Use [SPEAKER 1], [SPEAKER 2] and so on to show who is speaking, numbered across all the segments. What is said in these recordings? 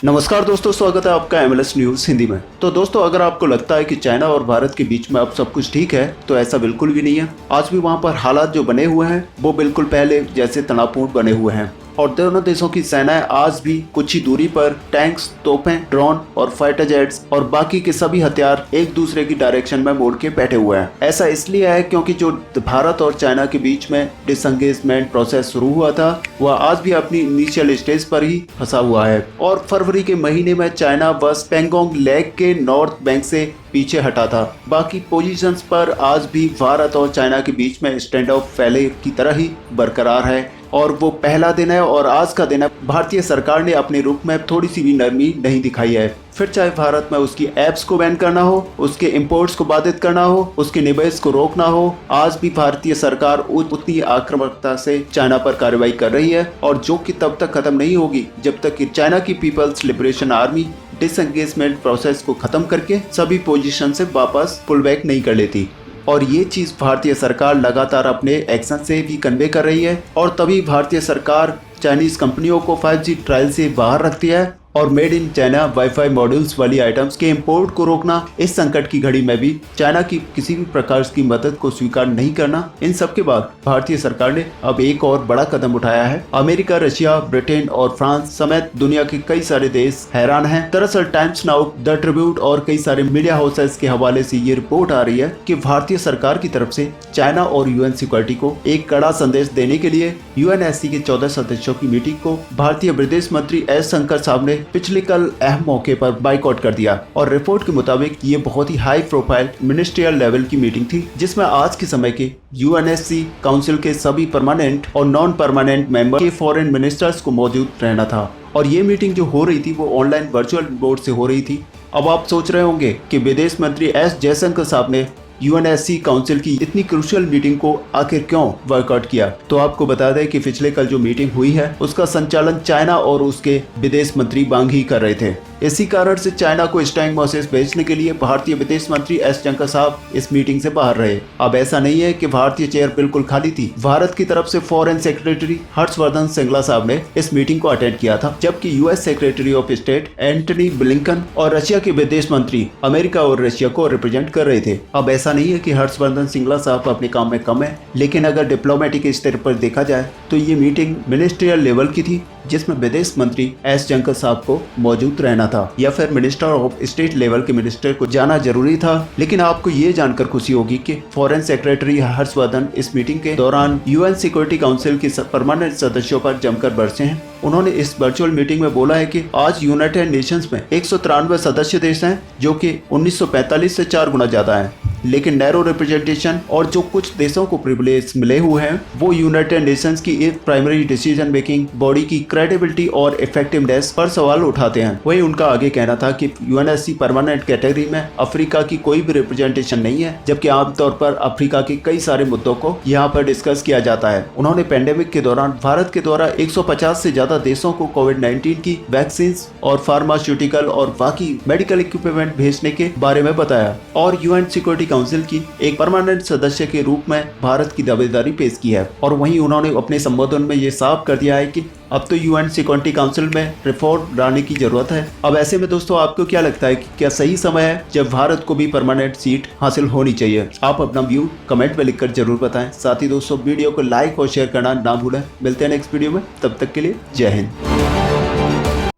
[SPEAKER 1] नमस्कार दोस्तों, स्वागत है आपका MLS न्यूज हिंदी में। तो दोस्तों, अगर आपको लगता है कि चाइना और भारत के बीच में अब सब कुछ ठीक है, तो ऐसा बिल्कुल भी नहीं है। आज भी वहां पर हालात जो बने हुए हैं वो बिल्कुल पहले जैसे तनावपूर्ण बने हुए हैं और दोनों देशों की सेनाएं आज भी कुछ ही दूरी पर टैंक्स, तोपें, ड्रोन और फाइटर जेट्स और बाकी के सभी हथियार एक दूसरे की डायरेक्शन में मोड़ के बैठे हुए हैं। ऐसा इसलिए है क्योंकि जो भारत और चाइना के बीच में डिसंगेजमेंट प्रोसेस शुरू हुआ था वह आज भी अपनी इनिशियल स्टेज पर ही फंसा हुआ है और फरवरी के महीने में चाइना बस पेंगोंग लेक के नॉर्थ बैंक से पीछे हटा था। बाकी पोजीशंस पर आज भी भारत और चाइना के बीच में स्टैंड ऑफ पहले की तरह ही बरकरार है और वो पहला दिन है और आज का दिन है। भारतीय सरकार ने अपने रुख में थोड़ी सी भी नरमी नहीं दिखाई है। फिर चाहे भारत में उसकी ऐप्स को बैन करना हो, उसके इंपोर्ट्स को बाधित करना हो, उसके निवेश को रोकना हो, आज भी भारतीय सरकार उतनी आक्रामकता से चाइना पर कार्रवाई कर रही है और जो कि तब तक खत्म नहीं होगी जब तक कि चाइना की People's Liberation Army disengagement process को खत्म करके सभी पोजीशन से वापस पुल बैक नहीं कर लेती। और ये चीज़ भारतीय सरकार लगातार अपने एक्शन से भी कन्वे कर रही है और तभी भारतीय सरकार चाइनीज कंपनियों को 5G ट्रायल से बाहर रखती है और made in China wifi modules वाली आइटम्स के इंपोर्ट को रोकना, इस संकट की घड़ी में भी चाइना की किसी भी प्रकार की मदद को स्वीकार नहीं करना। इन सब के बाद भारतीय सरकार ने अब एक और बड़ा कदम उठाया है। अमेरिका, रशिया, ब्रिटेन और फ्रांस समेत दुनिया के कई सारे देश हैरान हैं। दरअसल टाइम्स नाउ, द ट्रिब्यूट और कई सारे मीडिया हाउसेस के हवाले से ये रिपोर्ट आ रही है कि भारतीय सरकार की तरफ से चाइना और UN सिक्योरिटी को एक कड़ा संदेश देने के लिए UNSC के 14 सदस्यों की मीटिंग को भारतीय विदेश मंत्री एस शंकर साहब ने पिछले कल अहम मौके पर बाइकआउट कर दिया और रिपोर्ट के मुताबिक ये बहुत ही हाई प्रोफाइल मिनिस्ट्रियल लेवल की मीटिंग थी जिसमें आज के समय के UNSC काउंसिल के सभी परमानेंट और नॉन परमानेंट मेंबर के फॉरेन मिनिस्टर्स को मौजूद रहना था। और ये मीटिंग जो हो रही थी वो ऑनलाइन वर्चुअल मोड से हो रही थी। अब आप सोच रहे होंगे कि विदेश मंत्री एस जयशंकर साहब ने UNSC काउंसिल की इतनी क्रूशियल मीटिंग को आखिर क्यों वर्कआउट किया। तो आपको बता दें कि पिछले कल जो मीटिंग हुई है उसका संचालन चाइना और उसके विदेश मंत्री वांग ही कर रहे थे। इसी कारण से चाइना को स्ट्रांग मैसेज भेजने के लिए भारतीय विदेश मंत्री एस जयशंकर साहब इस मीटिंग से बाहर रहे। अब ऐसा नहीं है कि भारतीय चेयर बिल्कुल खाली थी। भारत की तरफ से फॉरेन सेक्रेटरी हर्षवर्धन श्रृंगला साहब ने इस मीटिंग को अटेंड किया था, जबकि US secretary of state Antony Blinken और रशिया के विदेश मंत्री अमेरिका और रशिया को रिप्रेजेंट कर रहे थे। अब ऐसा नहीं है कि हर्षवर्धन श्रृंगला साहब अपने काम में कम है, लेकिन अगर डिप्लोमेटिक स्तर पर देखा जाए तो ये मीटिंग मिनिस्ट्रियल लेवल की थी जिसमें विदेश मंत्री एस जयशंकर साहब को मौजूद रहना था या फिर मिनिस्टर ऑफ स्टेट लेवल के मिनिस्टर को जाना जरूरी था। लेकिन आपको ये जानकर खुशी होगी कि फॉरेन सेक्रेटरी हर्षवर्धन इस मीटिंग के दौरान UN सिक्योरिटी काउंसिल के परमानेंट सदस्यों पर जमकर बरसे हैं। उन्होंने इस वर्चुअल मीटिंग में बोला है कि आज यूनाइटेड नेशंस में 193 सदस्य देश हैं जो कि 1945 से 4 गुना ज्यादा है, लेकिन नैरो रिप्रेजेंटेशन और जो कुछ देशों को प्रिविलेज मिले हुए हैं वो यूनाइटेड नेशंस की एक प्राइमरी डिसीजन मेकिंग बॉडी की क्रेडिबिलिटी और इफेक्टिवनेस पर सवाल उठाते हैं। वही उनका आगे कहना था कि UNSC परमानेंट कैटेगरी में अफ्रीका की कोई भी रिप्रेजेंटेशन नहीं है, जबकि आमतौर पर अफ्रीका के कई सारे मुद्दों को यहाँ पर डिस्कस किया जाता है। उन्होंने पेंडेमिक के दौरान भारत के द्वारा 150 से ज्यादा देशों को कोविड-19 की वैक्सीन और फार्मास्यूटिकल और बाकी मेडिकल इक्विपमेंट भेजने के बारे में बताया और UN सिक्योरिटी काउंसिल की एक परमानेंट सदस्य के रूप में भारत की दावेदारी पेश की है। और वहीं उन्होंने अपने संबोधन में ये साफ कर दिया है कि अब तो UN सिक्योरिटी काउंसिल में रिफॉर्म लाने की जरूरत है। अब ऐसे में दोस्तों आपको क्या लगता है कि क्या सही समय है जब भारत को भी परमानेंट सीट हासिल होनी चाहिए? आप अपना व्यू कमेंट में लिखकर जरूर बताएं। साथ ही दोस्तों वीडियो को लाइक और शेयर करना ना भूलें। मिलते हैं नेक्स्ट वीडियो में, तब तक के लिए जय हिंद।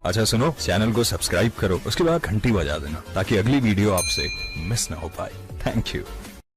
[SPEAKER 2] अच्छा सुनो, चैनल को सब्सक्राइब करो, उसके बाद घंटी बजा देना ताकि अगली वीडियो आपसे मिस ना हो पाए। Thank you.